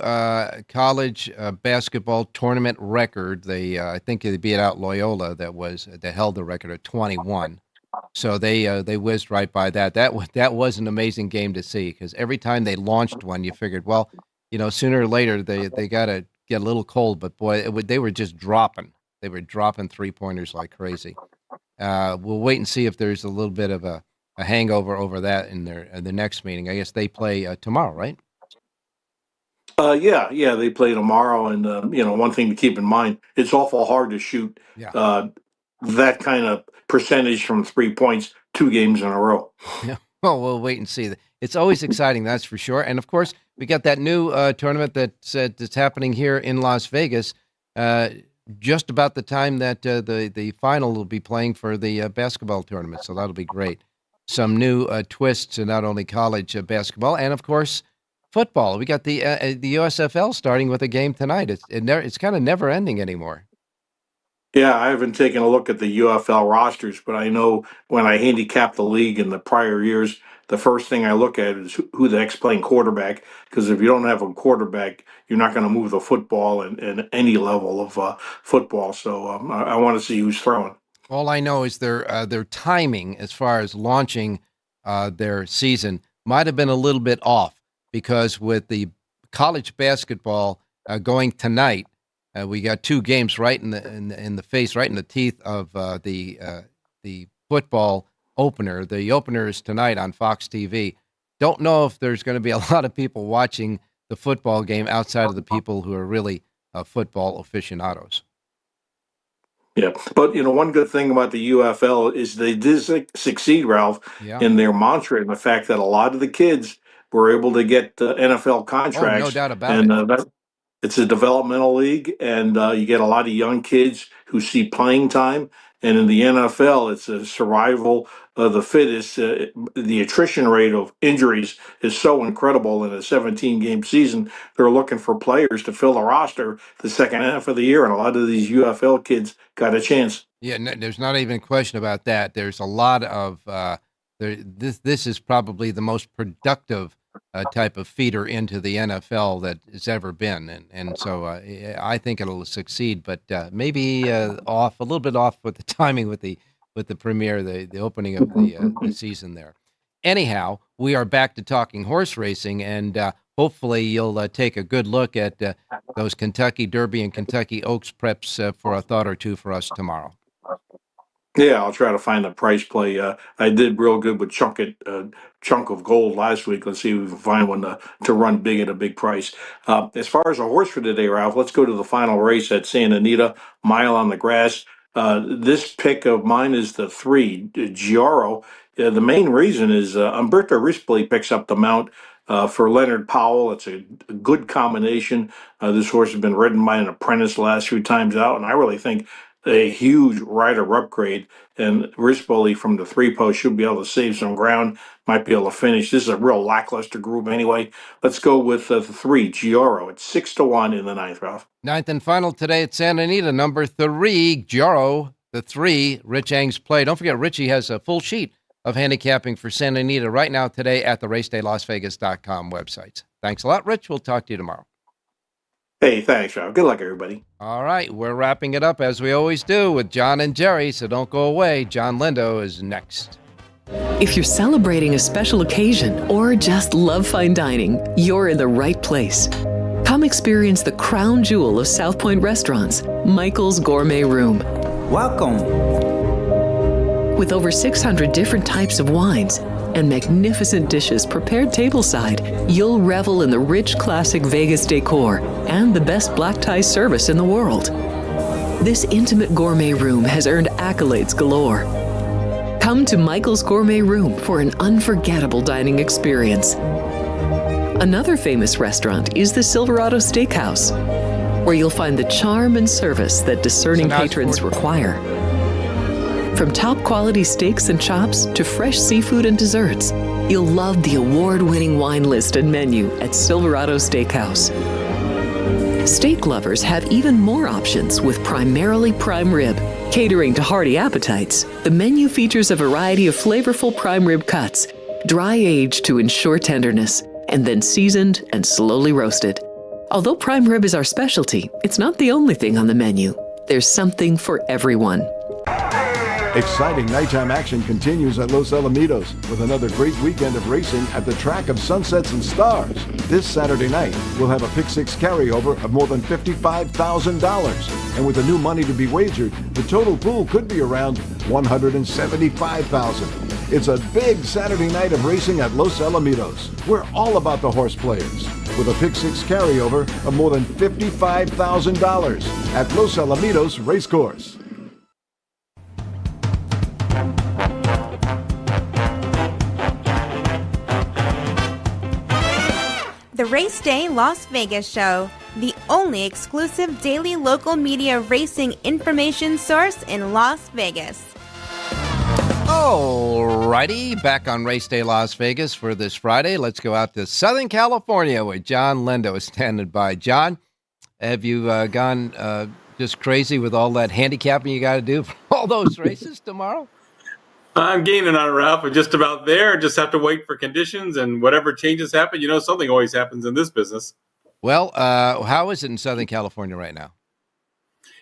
college basketball tournament record. They I think they beat out Loyola that held the record at 21. So they whizzed right by that. That was an amazing game to see because every time they launched one, you figured, well, sooner or later they got to get a little cold. But boy, they were just dropping. They were dropping 3-pointers like crazy. We'll wait and see if there's a little bit of a hangover over that in the next meeting. I guess they play tomorrow, right? Yeah, they play tomorrow, and one thing to keep in mind, it's awful hard to shoot that kind of percentage from 3 points 2 games in a row. Yeah. Well, we'll wait and see. it's always exciting, that's for sure. And of course, we got that new tournament that's happening here in Las Vegas, just about the time that the final will be playing for the basketball tournament. So that'll be great. Some new twists in not only college basketball and, of course, football. We got the USFL starting with a game tonight. It's kind of never ending anymore. Yeah, I haven't taken a look at the UFL rosters, but I know when I handicapped the league in the prior years, the first thing I look at is who the heck's playing quarterback. Because if you don't have a quarterback, you're not going to move the football in any level of football. So I want to see who's throwing. All I know is their timing as far as launching their season might have been a little bit off, because with the college basketball going tonight, we got two games right in the face, right in the teeth of the football opener. The opener is tonight on Fox TV. Don't know if there's going to be a lot of people watching the football game outside of the people who are really football aficionados. Yeah, but one good thing about the UFL is they did succeed, Ralph, in their mantra, and the fact that a lot of the kids were able to get NFL contracts. Oh, no doubt about it. It's a developmental league, and you get a lot of young kids who see playing time. And in the NFL, it's a survival of the fittest. The attrition rate of injuries is so incredible in a 17-game season. They're looking for players to fill the roster the second half of the year, and a lot of these UFL kids got a chance. Yeah, there's not even a question about that. There's a lot of this is probably the most productive type of feeder into the NFL that has ever been, and so I think it'll succeed. But maybe a little bit off with the timing with the premiere, the opening of the season there. Anyhow, we are back to talking horse racing, and hopefully you'll take a good look at those Kentucky Derby and Kentucky Oaks preps for a thought or two for us tomorrow. Yeah, I'll try to find a price play. I did real good with Chunk of Gold last week. Let's see if we can find one to run big at a big price. As far as a horse for today, Ralph, let's go to the final race at Santa Anita, mile on the grass. This pick of mine is the 3, Gioro. The main reason is Umberto Rispoli picks up the mount for Leonard Powell. It's a good combination. This horse has been ridden by an apprentice the last few times out, and I really think a huge rider upgrade, and Rispoli from the 3 post should be able to save some ground, might be able to finish. This is a real lackluster group anyway. Let's go with the 3, Gioro. It's 6-1 in the 9th, Ralph. 9th and final today at Santa Anita, number 3, Gioro, the 3, Rich Ang's play. Don't forget, Richie has a full sheet of handicapping for Santa Anita right now today at the racedaylasvegas.com website. Thanks a lot, Rich. We'll talk to you tomorrow. Hey, thanks, Ralph. Good luck, everybody. All right, we're wrapping it up as we always do with John and Jerry, so don't go away. John Lindo is next. If you're celebrating a special occasion or just love fine dining, you're in the right place. Come experience the crown jewel of South Point restaurants, Michael's Gourmet Room. Welcome. With over 600 different types of wines and magnificent dishes prepared tableside, you'll revel in the rich classic Vegas decor and the best black tie service in the world. This intimate gourmet room has earned accolades galore. Come to Michael's Gourmet Room for an unforgettable dining experience. Another famous restaurant is the Silverado Steakhouse, where you'll find the charm and service that discerning patrons require. From top quality steaks and chops to fresh seafood and desserts, you'll love the award-winning wine list and menu at Silverado Steakhouse. Steak lovers have even more options with primarily prime rib. Catering to hearty appetites, the menu features a variety of flavorful prime rib cuts, dry aged to ensure tenderness, and then seasoned and slowly roasted. Although prime rib is our specialty, it's not the only thing on the menu. There's something for everyone. Exciting nighttime action continues at Los Alamitos with another great weekend of racing at the Track of Sunsets and Stars. This Saturday night, we'll have a Pick 6 carryover of more than $55,000. And with the new money to be wagered, the total pool could be around $175,000. It's a big Saturday night of racing at Los Alamitos. We're all about the horse players with a Pick 6 carryover of more than $55,000 at Los Alamitos Racecourse. Race Day Las Vegas Show, the only exclusive daily local media racing information source in Las Vegas. Alrighty, back on Race Day Las Vegas for this Friday. Let's go out to Southern California where John Lindo is standing by. John, have you gone just crazy with all that handicapping you got to do for all those races tomorrow? I'm gaining on it, Ralph. We're just about there. Just have to wait for conditions and whatever changes happen. You know, something always happens in this business. Well, how is it in Southern California right now?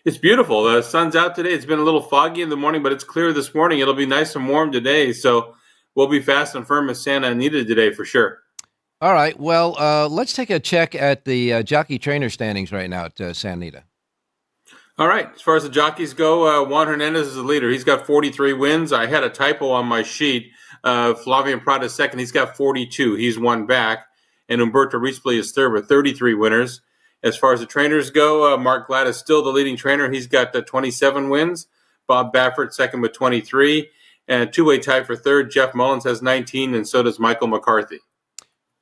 It's beautiful. The sun's out today. It's been a little foggy in the morning, but it's clear this morning. It'll be nice and warm today. So we'll be fast and firm as Santa Anita today for sure. All right. Well, let's take a check at the jockey trainer standings right now at Santa Anita. All right. As far as the jockeys go, Juan Hernandez is the leader. He's got 43 wins. I had a typo on my sheet. Flavian Prada is second. He's got 42. He's one back. And Umberto Rispoli is third with 33 winners. As far as the trainers go, Mark Gladd is still the leading trainer. He's got 27 wins. Bob Baffert second with 23. And two-way tie for third. Jeff Mullins has 19, and so does Michael McCarthy.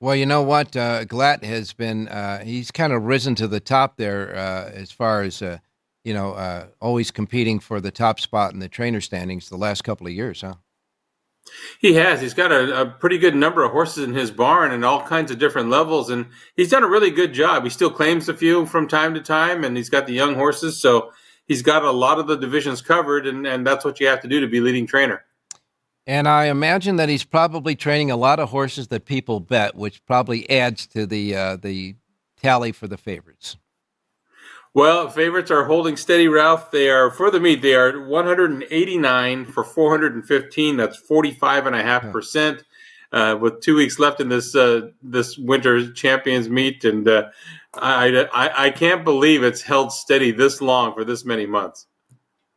Well, you know what? Glatt has been, he's kind of risen to the top there as far as, always competing for the top spot in the trainer standings the last couple of years, huh? He has. He's got a pretty good number of horses in his barn and all kinds of different levels, and he's done a really good job. He still claims a few from time to time, and he's got the young horses, so he's got a lot of the divisions covered, and that's what you have to do to be leading trainer. And I imagine that he's probably training a lot of horses that people bet, which probably adds to the tally for the favorites. Well, favorites are holding steady, Ralph. They are, for the meet, they are 189 for 415. That's 45.5%. With 2 weeks left in this winter champions meet, and I can't believe it's held steady this long for this many months.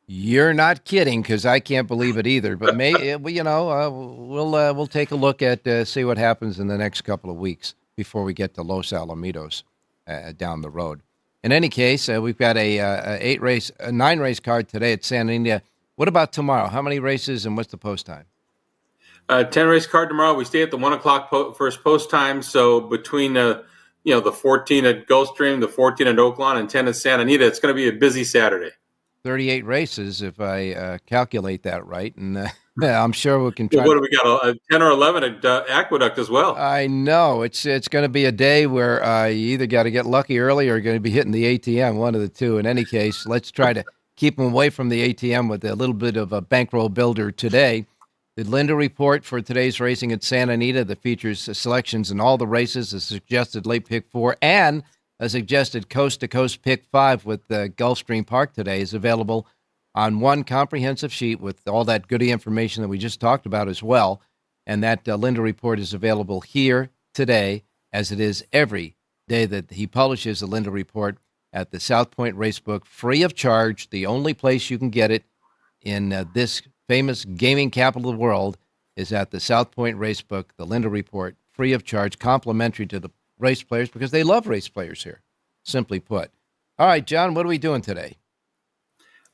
You're not kidding, because I can't believe it either. But we'll take a look at see what happens in the next couple of weeks before we get to Los Alamitos down the road. In any case, we've got a 9-race card today at Santa Anita. What about tomorrow? How many races and what's the post time? 10-race card tomorrow. We stay at the 1 o'clock first post time. So between the 14 at Gulfstream, the 14 at Oaklawn, and 10 at Santa Anita, it's going to be a busy Saturday. 38 races, if I calculate that right, and I'm sure we can try. Well, what do we got? A 10 or 11 at Aqueduct as well. I know it's going to be a day where you either got to get lucky early or you're going to be hitting the ATM, one of the two. In any case, let's try to keep them away from the ATM with a little bit of a bankroll builder today. The Linda Report for today's racing at Santa Anita that features selections in all the races, a suggested late pick 4, and a suggested coast-to-coast pick 5 with Gulfstream Park today is available on one comprehensive sheet with all that goody information that we just talked about as well. And that Linda Report is available here today, as it is every day that he publishes the Linda Report at the South Point Racebook, free of charge. The only place you can get it in this famous gaming capital of the world is at the South Point Racebook, the Linda Report, free of charge, complimentary to the race players because they love race players here, simply put. All right, John, what are we doing today?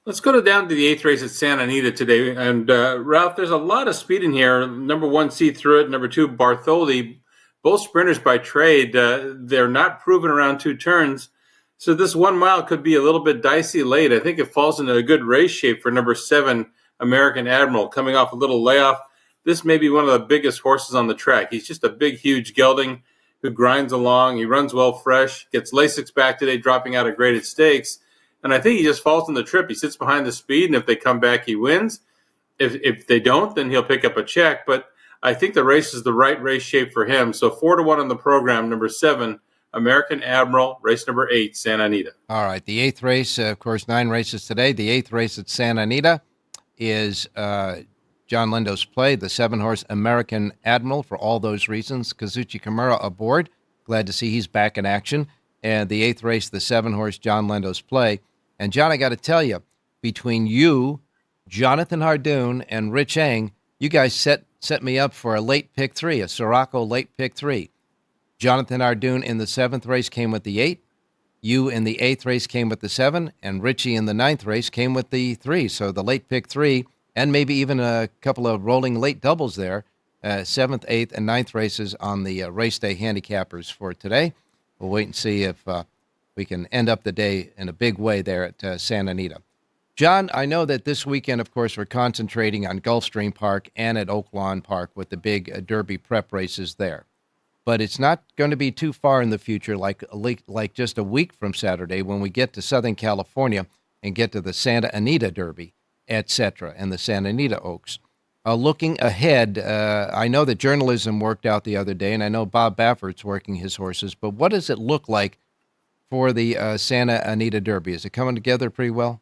Let's go down to the 8th race at Santa Anita today. And Ralph, there's a lot of speed in here. Number 1, See Through It. Number 2, Bartholdi. Both sprinters by trade. They're not proven around 2 turns. So this 1 mile could be a little bit dicey late. I think it falls into a good race shape for number 7, American Admiral, coming off a little layoff. This may be one of the biggest horses on the track. He's just a big, huge gelding who grinds along. He runs well fresh, gets Lasix back today, dropping out of graded stakes. And I think he just falls in the trip. He sits behind the speed, and if they come back, he wins. If they don't, then he'll pick up a check. But I think the race is the right race shape for him. So 4-1 on the program, number 7, American Admiral, race number 8, Santa Anita. All right, the 8th race, of course, 9 races today. The 8th race at Santa Anita is John Lindo's play, the 7-horse American Admiral, for all those reasons. Kazuchi Kimura aboard. Glad to see he's back in action. And the 8th race, the 7-horse John Lindo's play. And, John, I got to tell you, between you, Jonathan Hardoon, and Rich Eng, you guys set me up for a late pick 3, a Siraco late pick 3. Jonathan Hardoon in the 7th race came with the 8. You in the 8th race came with the 7. And Richie in the 9th race came with the 3. So the late pick 3, and maybe even a couple of rolling late doubles there, 7th, 8th, and 9th races on the race day handicappers for today. we'll wait and see if we can end up the day in a big way there at Santa Anita. John, I know that this weekend, of course, we're concentrating on Gulfstream Park and at Oak Lawn Park with the big Derby prep races there. But it's not going to be too far in the future, like just a week from Saturday, when we get to Southern California and get to the Santa Anita Derby, etc., and the Santa Anita Oaks. Looking ahead, I know that journalism worked out the other day, and I know Bob Baffert's working his horses, but what does it look like for the Santa Anita Derby? Is it coming together pretty well?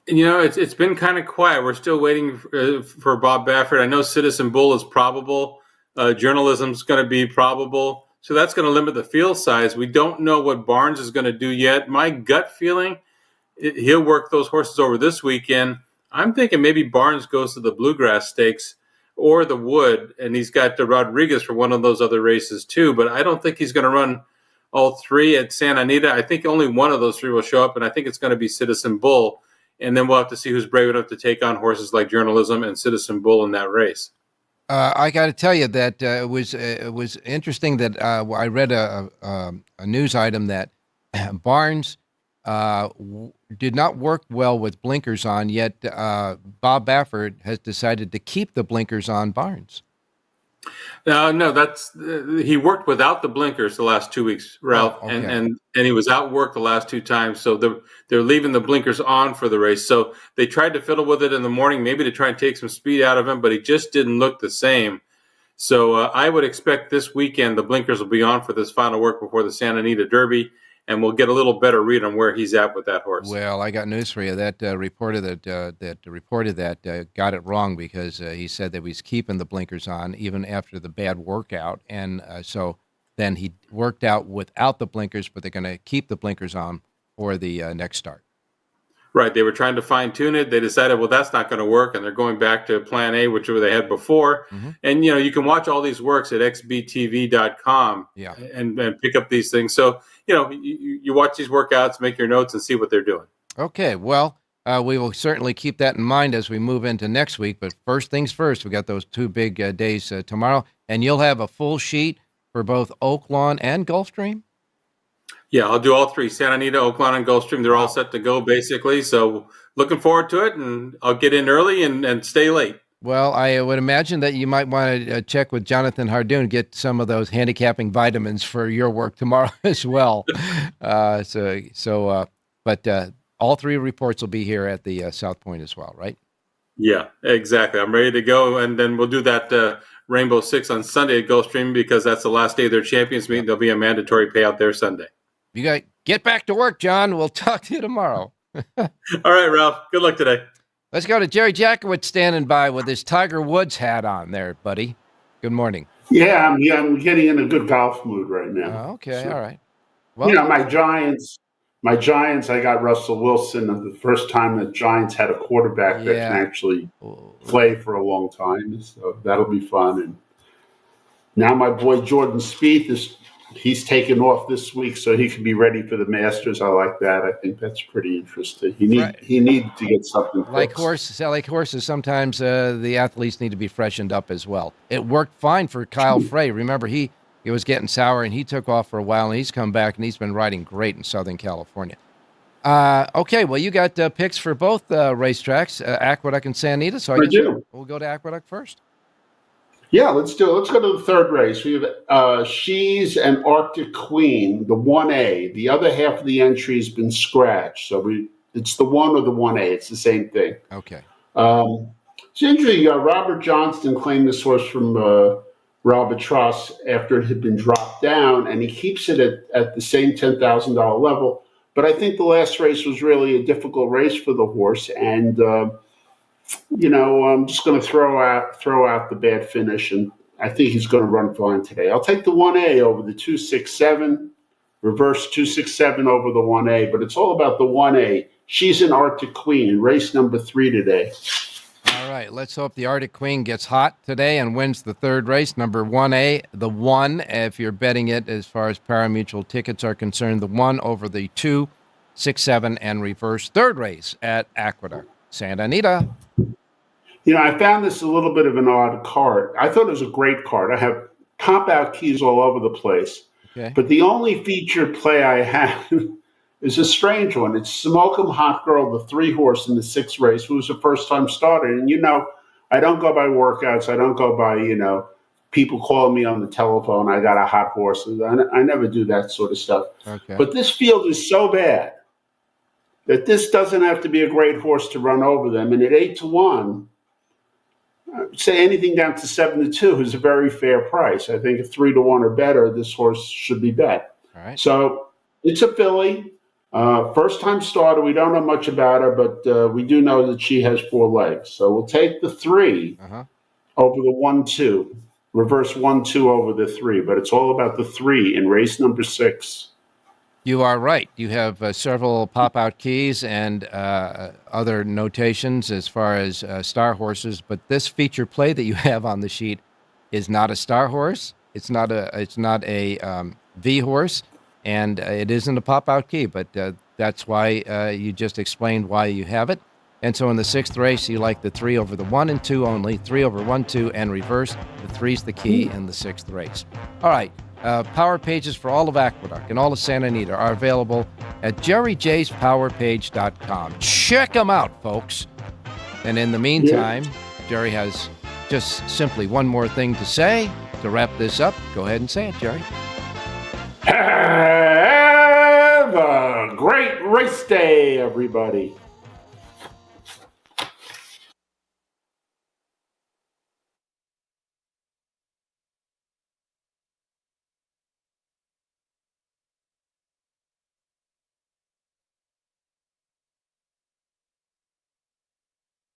It's been kind of quiet. We're still waiting for Bob Baffert. I know Citizen Bull is probable. Journalism's going to be probable. So that's going to limit the field size. We don't know what Barnes is going to do yet. My gut feeling, he'll work those horses over this weekend. I'm thinking maybe Barnes goes to the Bluegrass Stakes or the Wood, and he's got Rodriguez for one of those other races too. But I don't think he's going to run all three at Santa Anita. I think only one of those three will show up, and I think it's going to be Citizen Bull. And then we'll have to see who's brave enough to take on horses like Journalism and Citizen Bull in that race. I got to tell you that it was interesting that I read a news item that Barnes did not work well with blinkers on, yet Bob Baffert has decided to keep the blinkers on Barnes. No, that's he worked without the blinkers the last 2 weeks, Ralph, okay. and he was outworked the last two times. So they're leaving the blinkers on for the race. So they tried to fiddle with it in the morning, maybe to try and take some speed out of him, but he just didn't look the same. So I would expect this weekend the blinkers will be on for this final work before the Santa Anita Derby, and we'll get a little better read on where he's at with that horse. Well, I got news for you. That reporter that reported that got it wrong, because he said that he's keeping the blinkers on even after the bad workout, and so then he worked out without the blinkers, but they're going to keep the blinkers on for the next start. Right. They were trying to fine tune it. They decided, well, that's not going to work. And they're going back to plan A, which they had before. Mm-hmm. And, you can watch all these works at xbtv.com and pick up these things. So, you watch these workouts, make your notes, and see what they're doing. Okay. Well, we will certainly keep that in mind as we move into next week. But first things first, we got those two big days tomorrow. And you'll have a full sheet for both Oak Lawn and Gulfstream? Yeah, I'll do all three: Santa Anita, Oak Lawn, and Gulfstream. They're all set to go, basically. So looking forward to it, and I'll get in early and stay late. Well, I would imagine that you might want to check with Jonathan Hardoon, get some of those handicapping vitamins for your work tomorrow as well. But all three reports will be here at the South Point as well, right? Yeah, exactly. I'm ready to go, and then we'll do that Rainbow Six on Sunday at Gulfstream, because that's the last day of their champions meeting. There'll be a mandatory payout there Sunday. You got get back to work, John. We'll talk to you tomorrow. All right, Ralph. Good luck today. Let's go to Jerry Jackowitz standing by with his Tiger Woods hat on there, buddy. Good morning. Yeah, I'm getting in a good golf mood right now. Okay, so, all right. Well, my Giants, I got Russell Wilson. The first time the Giants had a quarterback that can actually play for a long time. So that'll be fun. And now my boy Jordan Spieth he's taken off this week, so he can be ready for the Masters. I like that. I think that's pretty interesting. He needs to get something like horses. Sometimes the athletes need to be freshened up as well. It worked fine for Kyle Frey. Remember, he was getting sour, and he took off for a while, and he's come back, and he's been riding great in Southern California. Okay, well, you got picks for both racetracks, Aqueduct and Santa Anita, so I guess we'll go to Aqueduct first. Yeah, let's do it. Let's go to the third race. We have She's and Arctic Queen, the 1A. The other half of the entry has been scratched. So it's the 1 or the 1A. It's the same thing. Okay. It's interesting. Robert Johnston claimed this horse from Robert Truss after it had been dropped down, and he keeps it at the same $10,000 level. But I think the last race was really a difficult race for the horse, and I'm just going to throw out the bad finish, and I think he's going to run fine today. I'll take the 1A over the 267, reverse 267 over the 1A, but it's all about the 1A. She's an Arctic Queen in race number 3 today. All right, let's hope the Arctic Queen gets hot today and wins the third race, number 1A, the 1, if you're betting it as far as pari-mutuel tickets are concerned, the 1 over the 2, 6, 7, and reverse third race at Aqueduct. Santa Anita. I found this a little bit of an odd card. I thought it was a great card. I have comp-out keys all over the place. Okay. But the only featured play I have is a strange one. It's Smoke 'em Hot Girl, the 3-horse in the 6th race, who was a first-time starter. And, I don't go by workouts. I don't go by, people calling me on the telephone. I got a hot horse. I never do that sort of stuff. Okay. But this field is so bad that this doesn't have to be a great horse to run over them. And at 8-1, say anything down to 7-2 is a very fair price. I think if 3-1 or better, this horse should be bet. All right. So it's a filly, first time starter. We don't know much about her, but we do know that she has 4 legs. So we'll take the 3 over the 1-2, reverse 1-2 over the 3. But it's all about the 3 in race number 6. You are right. You have several pop-out keys and other notations as far as star horses, but this feature play that you have on the sheet is not a star horse. It's not a V horse, and it isn't a pop-out key. But that's why you just explained why you have it. And so in the 6th race, you like the 3 over the 1 and 2 only, 3 over 1, 2, and reverse. The 3's the key in the 6th race. All right. Power pages for all of Aqueduct and all of Santa Anita are available at jerryjspowerpage.com. Check them out, folks. And in the meantime, Jerry has just simply one more thing to say to wrap this up. Go ahead and say it, Jerry. Have a great race day, everybody.